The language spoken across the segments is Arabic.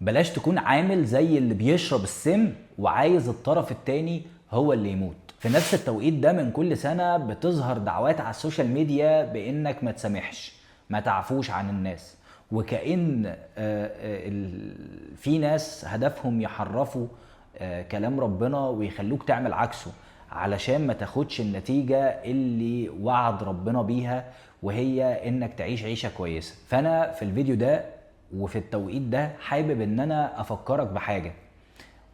بلاش تكون عامل زي اللي بيشرب السم وعايز الطرف التاني هو اللي يموت. في نفس التوقيت ده من كل سنة بتظهر دعوات على السوشيال ميديا بانك ما تسامحش، ما تعفوش عن الناس، وكأن في ناس هدفهم يحرفوا كلام ربنا ويخلوك تعمل عكسه علشان ما تاخدش النتيجة اللي وعد ربنا بيها، وهي انك تعيش عيشة كويسة. فانا في الفيديو ده وفي التوقيت ده حابب ان انا افكرك بحاجة،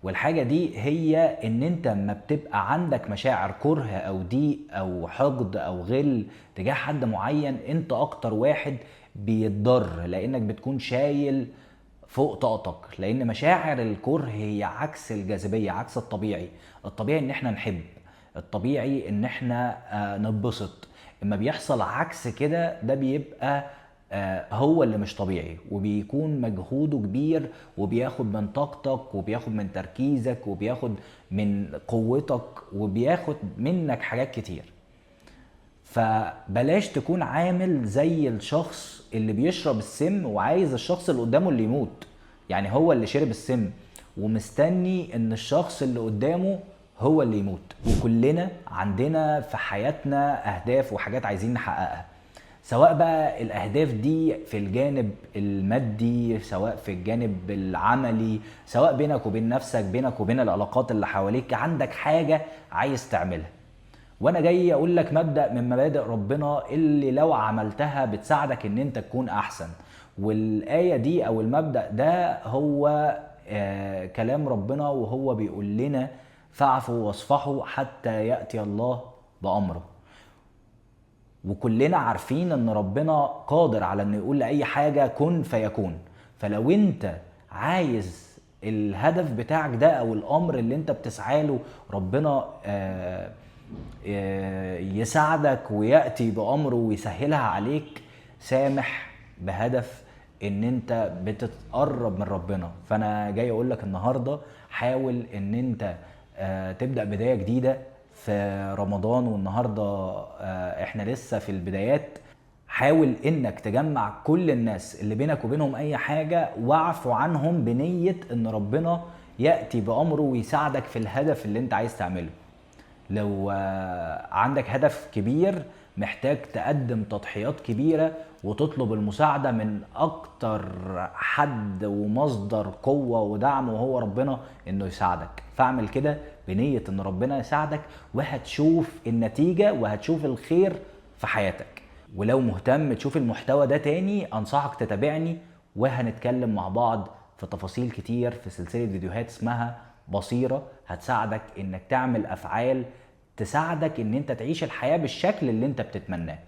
والحاجة دي هي ان انت ما بتبقى عندك مشاعر كره او ضيق او حقد او غل تجاه حد معين، انت اكتر واحد بيتضر لانك بتكون شايل فوق طاقتك. لان مشاعر الكره هي عكس الجاذبية، عكس الطبيعي. الطبيعي ان احنا نحب، الطبيعي ان احنا نتبسط. اما بيحصل عكس كده ده بيبقى هو اللي مش طبيعي، وبيكون مجهوده كبير وبياخد من طاقتك وبياخد من تركيزك وبياخد من قوتك وبياخد منك حاجات كتير. فبلاش تكون عامل زي الشخص اللي بيشرب السم وعايز الشخص اللي قدامه اللي يموت. يعني هو اللي شرب السم ومستني ان الشخص اللي قدامه هو اللي يموت. وكلنا عندنا في حياتنا اهداف وحاجات عايزين نحققها، سواء بقى الاهداف دي في الجانب المادي، سواء في الجانب العملي، سواء بينك وبين نفسك، بينك وبين العلاقات اللي حواليك، عندك حاجة عايز تعملها. وانا جاي اقول لك مبدأ من مبادئ ربنا اللي لو عملتها بتساعدك ان انت تكون احسن. والآية دي او المبدأ ده هو كلام ربنا، وهو بيقول لنا فاعفوا واصفحوا حتى يأتي الله بأمره. وكلنا عارفين ان ربنا قادر على انه يقول لاي حاجة كن فيكون. فلو انت عايز الهدف بتاعك ده او الامر اللي انت بتسعى له ربنا يساعدك ويأتي بأمره ويسهلها عليك، سامح بهدف ان انت بتتقرب من ربنا. فانا جاي اقولك النهاردة حاول ان انت تبدأ بداية جديدة في رمضان، والنهاردة احنا لسه في البدايات. حاول انك تجمع كل الناس اللي بينك وبينهم اي حاجة واعفو عنهم بنية ان ربنا يأتي بأمره ويساعدك في الهدف اللي انت عايز تعمله. لو عندك هدف كبير محتاج تقدم تضحيات كبيرة وتطلب المساعدة من اكتر حد ومصدر قوة ودعم وهو ربنا انه يساعدك. فاعمل كده بنية ان ربنا يساعدك، وهتشوف النتيجة وهتشوف الخير في حياتك. ولو مهتم تشوف المحتوى ده تاني انصحك تتابعني، وهنتكلم مع بعض في تفاصيل كتير في سلسلة فيديوهات اسمها بصيرة، هتساعدك انك تعمل افعال تساعدك ان انت تعيش الحياة بالشكل اللي انت بتتمناه.